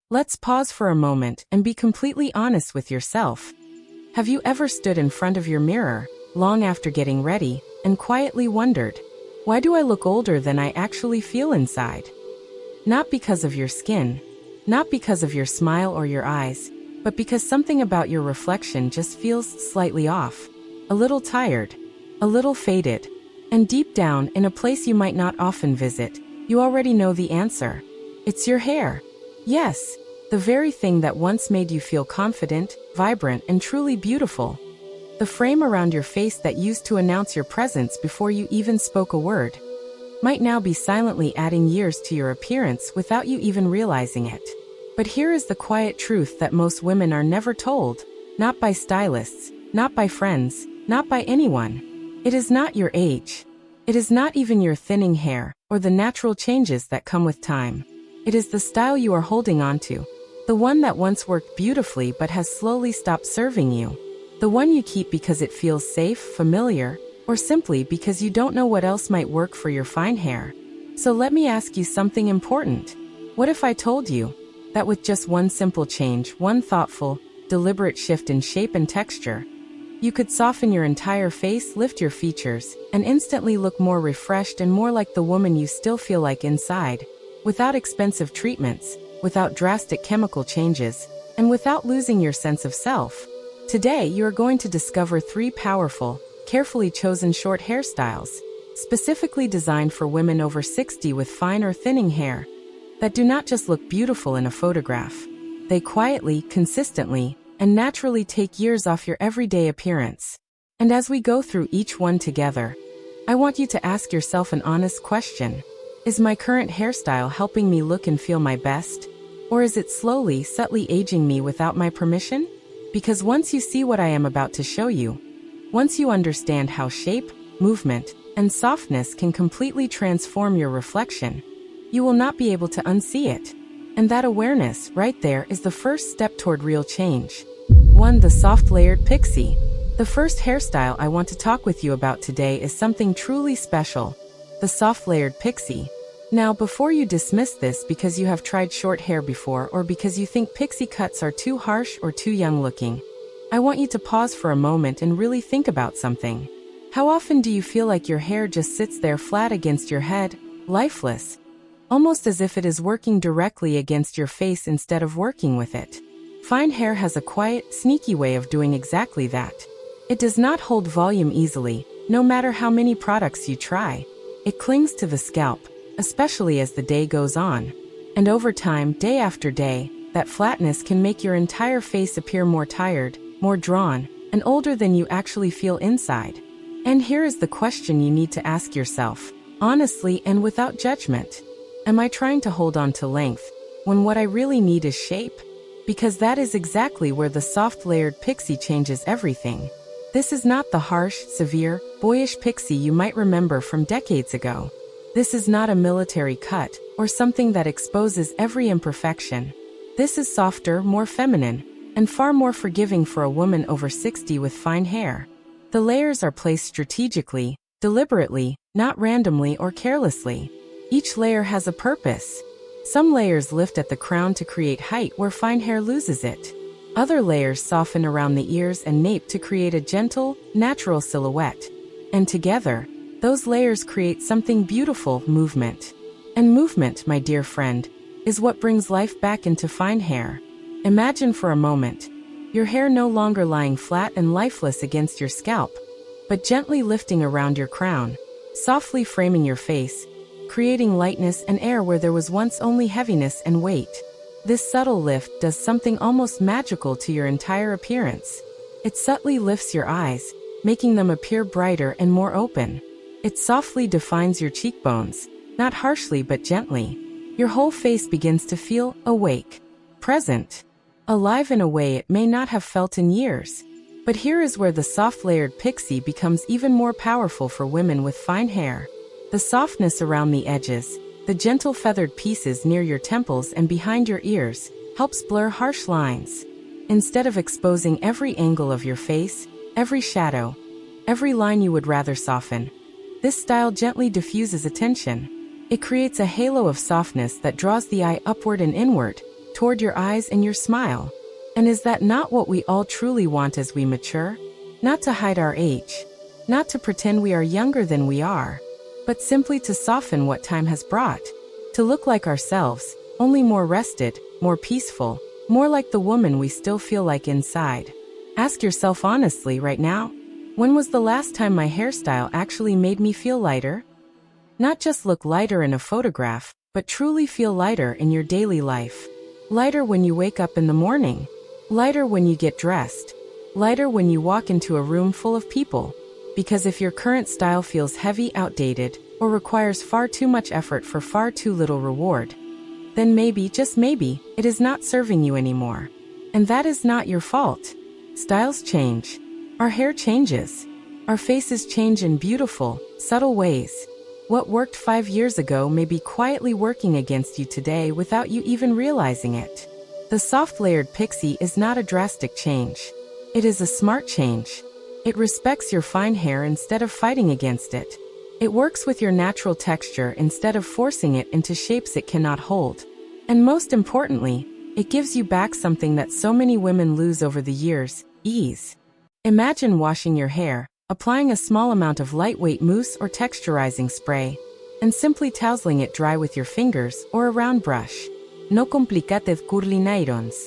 Let's pause for a moment and be completely honest with yourself. Have you ever stood in front of your mirror, long after getting ready, and quietly wondered, why do I look older than I actually feel inside? Not because of your skin, not because of your smile or your eyes, but because something about your reflection just feels slightly off, a little tired, a little faded, and deep down, in a place you might not often visit, you already know the answer. It's your hair. Yes, the very thing that once made you feel confident, vibrant, and truly beautiful. The frame around your face that used to announce your presence before you even spoke a word might now be silently adding years to your appearance without you even realizing it. But here is the quiet truth that most women are never told, not by stylists, not by friends, not by anyone. It is not your age. It is not even your thinning hair or the natural changes that come with time. It is the style you are holding on to, the one that once worked beautifully but has slowly stopped serving you. The one you keep because it feels safe, familiar, or simply because you don't know what else might work for your fine hair. So let me ask you something important. What if I told you that with just one simple change, one thoughtful, deliberate shift in shape and texture, you could soften your entire face, lift your features, and instantly look more refreshed and more like the woman you still feel like inside, without expensive treatments, without drastic chemical changes, and without losing your sense of self? Today, you are going to discover 3 powerful, carefully chosen short hairstyles, specifically designed for women over 60 with fine or thinning hair, that do not just look beautiful in a photograph. They quietly, consistently, and naturally take years off your everyday appearance. And as we go through each one together, I want you to ask yourself an honest question. Is my current hairstyle helping me look and feel my best? Or is it slowly, subtly aging me without my permission? Because once you see what I am about to show you, once you understand how shape, movement, and softness can completely transform your reflection, you will not be able to unsee it. And that awareness, right there, is the first step toward real change. 1. The soft layered pixie. The first hairstyle I want to talk with you about today is something truly special, the soft layered pixie. Now, before you dismiss this because you have tried short hair before or because you think pixie cuts are too harsh or too young looking, I want you to pause for a moment and really think about something. How often do you feel like your hair just sits there flat against your head, lifeless, almost as if it is working directly against your face instead of working with it? Fine hair has a quiet, sneaky way of doing exactly that. It does not hold volume easily, no matter how many products you try. It clings to the scalp, especially as the day goes on. And over time, day after day, that flatness can make your entire face appear more tired, more drawn, and older than you actually feel inside. And here is the question you need to ask yourself, honestly and without judgment. Am I trying to hold on to length when what I really need is shape? Because that is exactly where the soft layered pixie changes everything. This is not the harsh, severe, boyish pixie you might remember from decades ago. This is not a military cut, or something that exposes every imperfection. This is softer, more feminine, and far more forgiving for a woman over 60 with fine hair. The layers are placed strategically, deliberately, not randomly or carelessly. Each layer has a purpose. Some layers lift at the crown to create height where fine hair loses it. Other layers soften around the ears and nape to create a gentle, natural silhouette. And together, those layers create something beautiful, movement. And movement, my dear friend, is what brings life back into fine hair. Imagine for a moment, your hair no longer lying flat and lifeless against your scalp, but gently lifting around your crown, softly framing your face, creating lightness and air where there was once only heaviness and weight. This subtle lift does something almost magical to your entire appearance. It subtly lifts your eyes, making them appear brighter and more open. It softly defines your cheekbones, not harshly but gently. Your whole face begins to feel awake, present, alive in a way it may not have felt in years. But here is where the soft layered pixie becomes even more powerful for women with fine hair. The softness around the edges, the gentle feathered pieces near your temples and behind your ears, helps blur harsh lines. Instead of exposing every angle of your face, every shadow, every line you would rather soften, this style gently diffuses attention. It creates a halo of softness that draws the eye upward and inward, toward your eyes and your smile. And is that not what we all truly want as we mature? Not to hide our age, not to pretend we are younger than we are, but simply to soften what time has brought, to look like ourselves, only more rested, more peaceful, more like the woman we still feel like inside. Ask yourself honestly right now, when was the last time my hairstyle actually made me feel lighter? Not just look lighter in a photograph, but truly feel lighter in your daily life. Lighter when you wake up in the morning. Lighter when you get dressed. Lighter when you walk into a room full of people. Because if your current style feels heavy, outdated, or requires far too much effort for far too little reward, then maybe, just maybe, it is not serving you anymore. And that is not your fault. Styles change. Our hair changes. Our faces change in beautiful, subtle ways. What worked 5 years ago may be quietly working against you today without you even realizing it. The soft layered pixie is not a drastic change. It is a smart change. It respects your fine hair instead of fighting against it. It works with your natural texture instead of forcing it into shapes it cannot hold. And most importantly, it gives you back something that so many women lose over the years: ease. Imagine washing your hair, applying a small amount of lightweight mousse or texturizing spray, and simply toweling it dry with your fingers or a round brush. No complicated curling irons.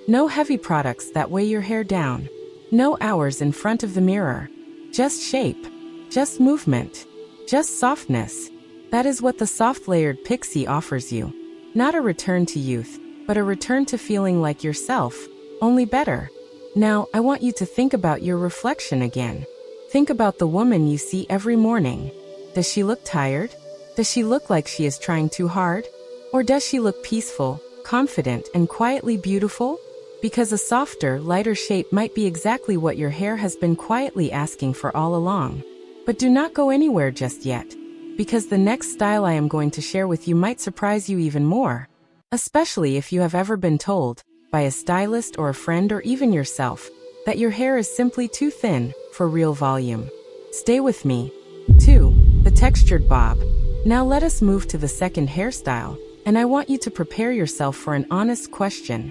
No heavy products that weigh your hair down. No hours in front of the mirror. Just shape. Just movement. Just softness. That is what the soft layered pixie offers you. Not a return to youth, but a return to feeling like yourself, only better. Now, I want you to think about your reflection again. Think about the woman you see every morning. Does she look tired? Does she look like she is trying too hard? Or does she look peaceful, confident, and quietly beautiful? Because a softer, lighter shape might be exactly what your hair has been quietly asking for all along. But do not go anywhere just yet, because the next style I am going to share with you might surprise you even more. Especially if you have ever been told, by a stylist or a friend or even yourself, that your hair is simply too thin for real volume. Stay with me. 2. The textured bob. Now let us move to the second hairstyle, and I want you to prepare yourself for an honest question.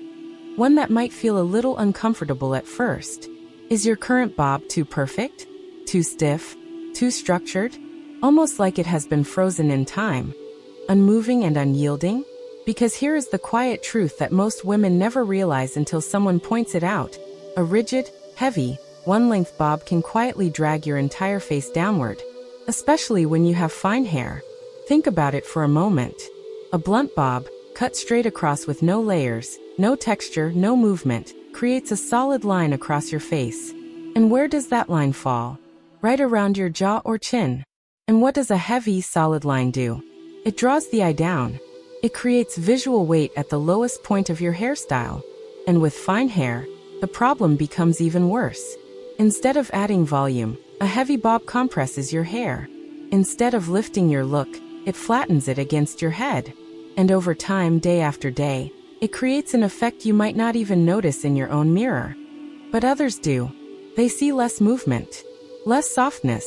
One that might feel a little uncomfortable at first. Is your current bob too perfect? Too stiff? Too structured? Almost like it has been frozen in time. Unmoving and unyielding? Because here is the quiet truth that most women never realize until someone points it out. A rigid, heavy, one-length bob can quietly drag your entire face downward, especially when you have fine hair. Think about it for a moment. A blunt bob, cut straight across with no layers, no texture, no movement, creates a solid line across your face. And where does that line fall? Right around your jaw or chin. And what does a heavy, solid line do? It draws the eye down. It creates visual weight at the lowest point of your hairstyle. And with fine hair, the problem becomes even worse. Instead of adding volume, a heavy bob compresses your hair. Instead of lifting your look, it flattens it against your head. And over time, day after day, it creates an effect you might not even notice in your own mirror. But others do. They see less movement, less softness,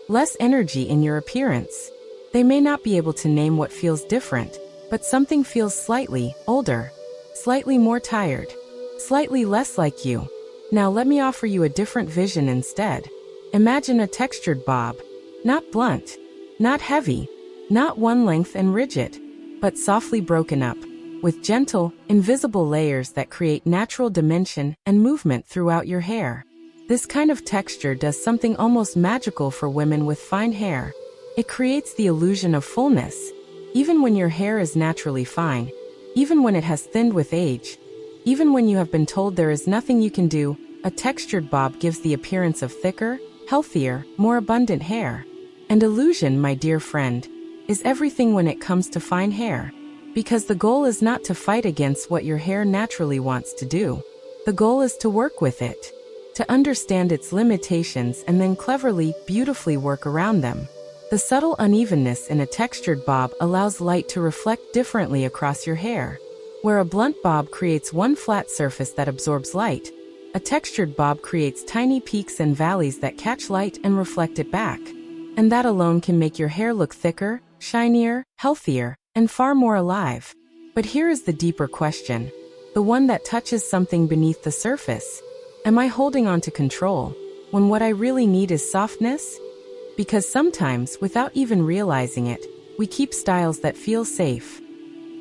less energy in your appearance. They may not be able to name what feels different, but something feels slightly older, slightly more tired, slightly less like you. Now let me offer you a different vision instead. Imagine a textured bob, not blunt, not heavy, not one length and rigid, but softly broken up, with gentle, invisible layers that create natural dimension and movement throughout your hair. This kind of texture does something almost magical for women with fine hair. It creates the illusion of fullness. Even when your hair is naturally fine, even when it has thinned with age, even when you have been told there is nothing you can do, a textured bob gives the appearance of thicker, healthier, more abundant hair. And illusion, my dear friend, is everything when it comes to fine hair. Because the goal is not to fight against what your hair naturally wants to do. The goal is to work with it, to understand its limitations and then cleverly, beautifully work around them. The subtle unevenness in a textured bob allows light to reflect differently across your hair. Where a blunt bob creates one flat surface that absorbs light, a textured bob creates tiny peaks and valleys that catch light and reflect it back. And that alone can make your hair look thicker, shinier, healthier, and far more alive. But here is the deeper question. The one that touches something beneath the surface? Am I holding on to control when what I really need is softness? Because sometimes, without even realizing it, we keep styles that feel safe.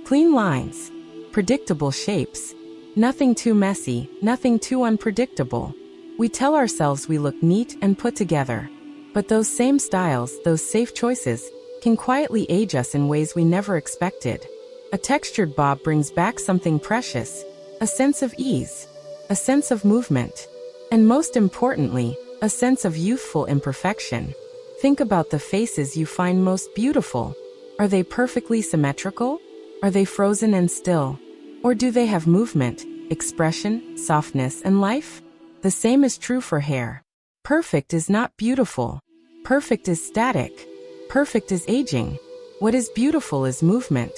Clean lines, predictable shapes, nothing too messy, nothing too unpredictable. We tell ourselves we look neat and put together. But those same styles, those safe choices, can quietly age us in ways we never expected. A textured bob brings back something precious, a sense of ease, a sense of movement, and most importantly, a sense of youthful imperfection. Think about the faces you find most beautiful. Are they perfectly symmetrical? Are they frozen and still? Or do they have movement, expression, softness, and life? The same is true for hair. Perfect is not beautiful. Perfect is static. Perfect is aging. What is beautiful is movement,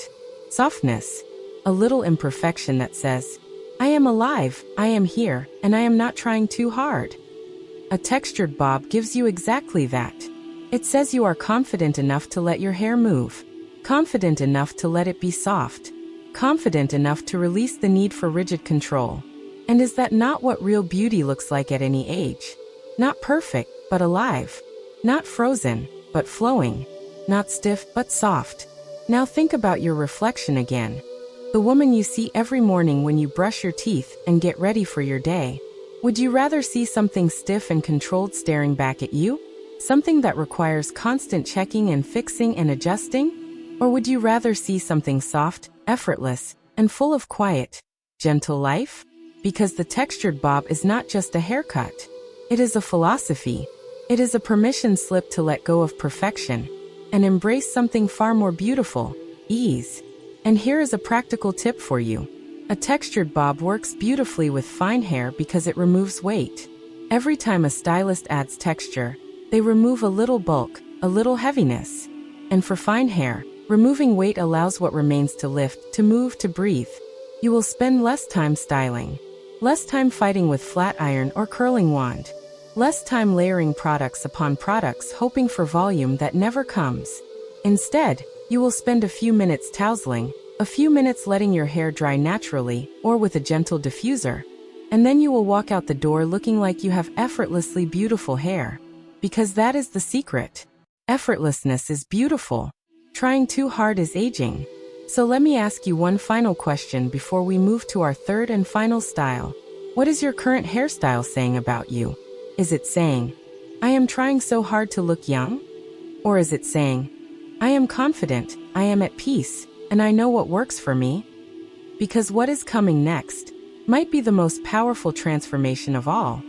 softness, a little imperfection that says, I am alive, I am here, and I am not trying too hard. A textured bob gives you exactly that. It says you are confident enough to let your hair move, confident enough to let it be soft, confident enough to release the need for rigid control. And is that not what real beauty looks like at any age? Not perfect, but alive. Not frozen, but flowing. Not stiff, but soft. Now think about your reflection again. The woman you see every morning when you brush your teeth and get ready for your day. Would you rather see something stiff and controlled staring back at you? Something that requires constant checking and fixing and adjusting? Or would you rather see something soft, effortless, and full of quiet, gentle life? Because the textured bob is not just a haircut. It is a philosophy. It is a permission slip to let go of perfection and embrace something far more beautiful, ease. And here is a practical tip for you. A textured bob works beautifully with fine hair because it removes weight. Every time a stylist adds texture, they remove a little bulk, a little heaviness. And for fine hair, removing weight allows what remains to lift, to move, to breathe. You will spend less time styling, less time fighting with flat iron or curling wand, less time layering products upon products hoping for volume that never comes. Instead, you will spend a few minutes tousling, a few minutes letting your hair dry naturally or with a gentle diffuser, and then you will walk out the door looking like you have effortlessly beautiful hair. Because that is the secret. Effortlessness is beautiful. Trying too hard is aging. So let me ask you one final question before we move to our third and final style. What is your current hairstyle saying about you? Is it saying, I am trying so hard to look young? Or is it saying, I am confident, I am at peace, and I know what works for me? Because what is coming next might be the most powerful transformation of all.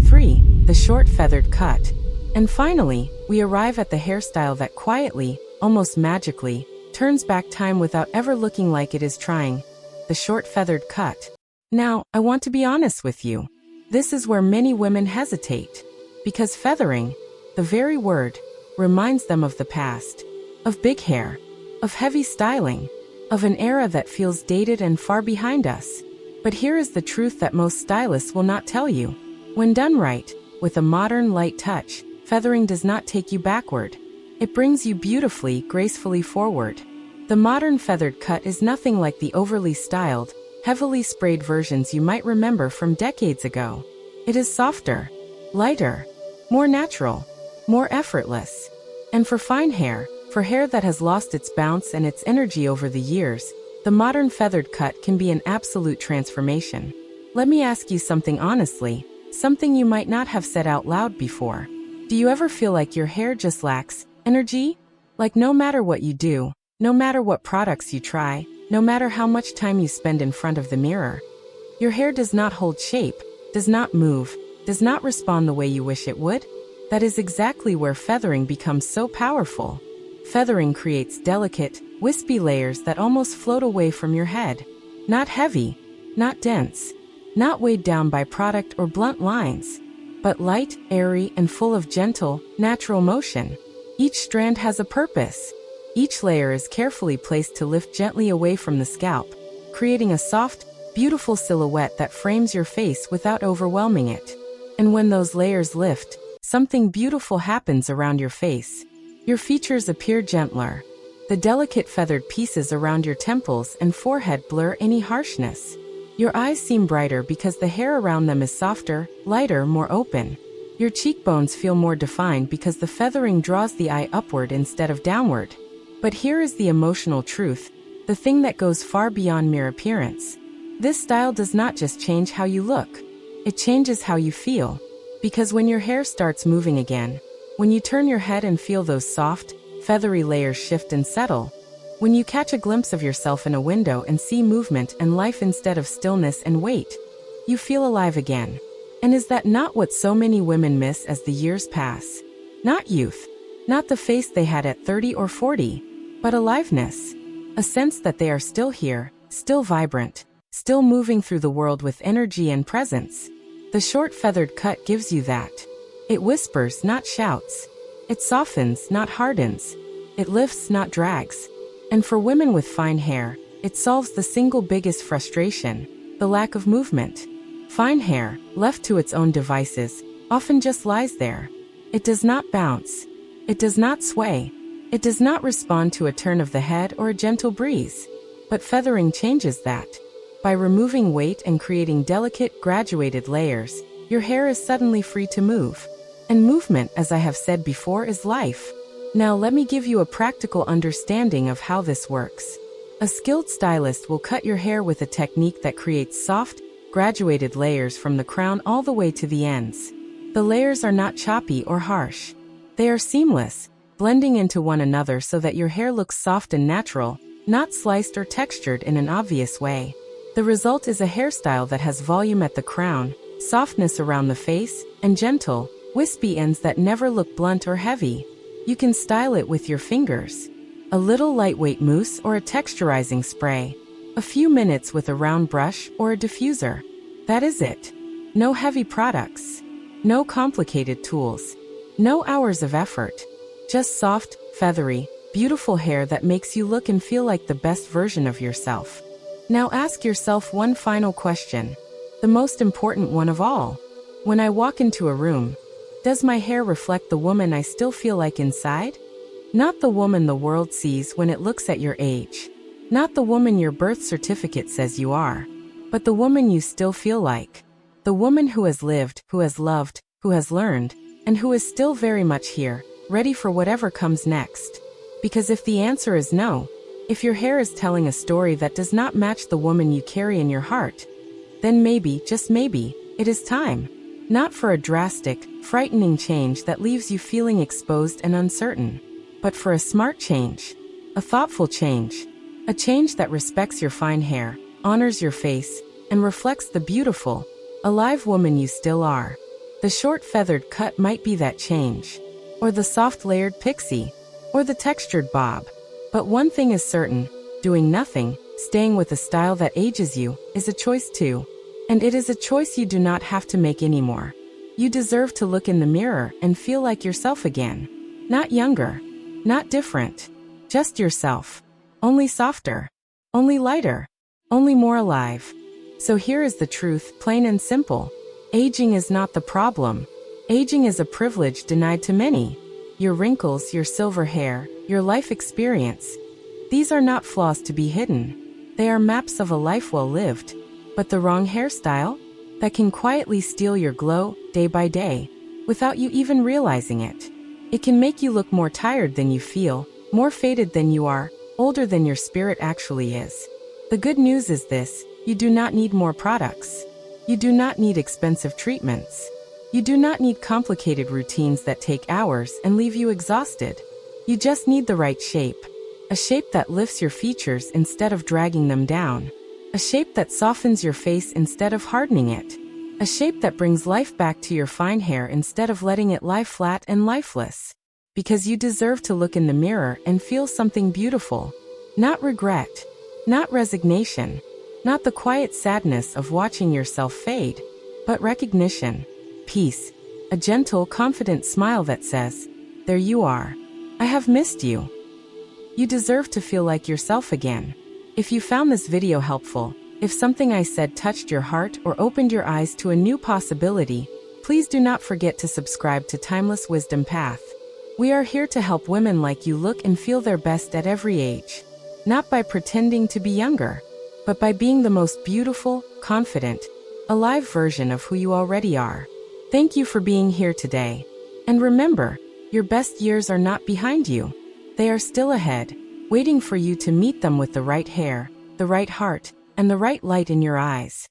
3. The short feathered cut. And finally, we arrive at the hairstyle that quietly, almost magically, turns back time without ever looking like it is trying. The short feathered cut. Now, I want to be honest with you. This is where many women hesitate. Because feathering, the very word, reminds them of the past. Of big hair. Of heavy styling. Of an era that feels dated and far behind us. But here is the truth that most stylists will not tell you. When done right, with a modern light touch, feathering does not take you backward. It brings you beautifully, gracefully forward. The modern feathered cut is nothing like the overly styled, heavily sprayed versions you might remember from decades ago. It is softer, lighter, more natural, more effortless. And for fine hair, for hair that has lost its bounce and its energy over the years, the modern feathered cut can be an absolute transformation. Let me ask you something honestly, something you might not have said out loud before. Do you ever feel like your hair just lacks energy? Like no matter what you do, no matter what products you try, no matter how much time you spend in front of the mirror, your hair does not hold shape, does not move, does not respond the way you wish it would? That is exactly where feathering becomes so powerful. Feathering creates delicate, wispy layers that almost float away from your head. Not heavy, not dense, not weighed down by product or blunt lines, but light, airy, and full of gentle, natural motion. Each strand has a purpose. Each layer is carefully placed to lift gently away from the scalp, creating a soft, beautiful silhouette that frames your face without overwhelming it. And when those layers lift, something beautiful happens around your face. Your features appear gentler. The delicate feathered pieces around your temples and forehead blur any harshness. Your eyes seem brighter because the hair around them is softer, lighter, more open. Your cheekbones feel more defined because the feathering draws the eye upward instead of downward. But here is the emotional truth, the thing that goes far beyond mere appearance. This style does not just change how you look. It changes how you feel. Because when your hair starts moving again, when you turn your head and feel those soft, feathery layers shift and settle, when you catch a glimpse of yourself in a window and see movement and life instead of stillness and weight, you feel alive again. And is that not what so many women miss as the years pass? Not youth, not the face they had at 30 or 40, but aliveness. A sense that they are still here, still vibrant, still moving through the world with energy and presence. The short feathered cut gives you that. It whispers, not shouts. It softens, not hardens. It lifts, not drags. And for women with fine hair, it solves the single biggest frustration, the lack of movement. Fine hair, left to its own devices, often just lies there. It does not bounce. It does not sway. It does not respond to a turn of the head or a gentle breeze. But feathering changes that. By removing weight and creating delicate, graduated layers, your hair is suddenly free to move. And movement, as I have said before, is life. Now let me give you a practical understanding of how this works. A skilled stylist will cut your hair with a technique that creates soft, graduated layers from the crown all the way to the ends. The layers are not choppy or harsh. They are seamless, blending into one another so that your hair looks soft and natural, not sliced or textured in an obvious way. The result is a hairstyle that has volume at the crown, softness around the face, and gentle, wispy ends that never look blunt or heavy. You can style it with your fingers, a little lightweight mousse or a texturizing spray, a few minutes with a round brush or a diffuser. That is it. No heavy products, no complicated tools, no hours of effort. Just soft, feathery, beautiful hair that makes you look and feel like the best version of yourself. Now ask yourself one final question, the most important one of all. When I walk into a room, does my hair reflect the woman I still feel like inside? Not the woman the world sees when it looks at your age. Not the woman your birth certificate says you are. But the woman you still feel like. The woman who has lived, who has loved, who has learned, and who is still very much here, ready for whatever comes next. Because if the answer is no, if your hair is telling a story that does not match the woman you carry in your heart, then maybe, just maybe, it is time. Not for a drastic, frightening change that leaves you feeling exposed and uncertain, but for a smart change, a thoughtful change, a change that respects your fine hair, honors your face, and reflects the beautiful, alive woman you still are. The short feathered cut might be that change, or the soft layered pixie, or the textured bob. But one thing is certain, doing nothing, staying with a style that ages you, is a choice too. And it is a choice you do not have to make anymore. You deserve to look in the mirror and feel like yourself again. Not younger, not different, just yourself. Only softer, only lighter, only more alive. So here is the truth, plain and simple. Aging is not the problem. Aging is a privilege denied to many. Your wrinkles, your silver hair, your life experience. These are not flaws to be hidden. They are maps of a life well lived. But the wrong hairstyle? That can quietly steal your glow, day by day, without you even realizing it. It can make you look more tired than you feel, more faded than you are, older than your spirit actually is. The good news is this, you do not need more products. You do not need expensive treatments. You do not need complicated routines that take hours and leave you exhausted. You just need the right shape. A shape that lifts your features instead of dragging them down. A shape that softens your face instead of hardening it. A shape that brings life back to your fine hair instead of letting it lie flat and lifeless. Because you deserve to look in the mirror and feel something beautiful. Not regret. Not resignation. Not the quiet sadness of watching yourself fade. But recognition. Peace. A gentle, confident smile that says, "There you are. I have missed you." You deserve to feel like yourself again. If you found this video helpful, if something I said touched your heart or opened your eyes to a new possibility, please do not forget to subscribe to Timeless Wisdom Path. We are here to help women like you look and feel their best at every age. Not by pretending to be younger, but by being the most beautiful, confident, alive version of who you already are. Thank you for being here today. And remember, your best years are not behind you. They are still ahead, waiting for you to meet them with the right hair, the right heart, and the right light in your eyes.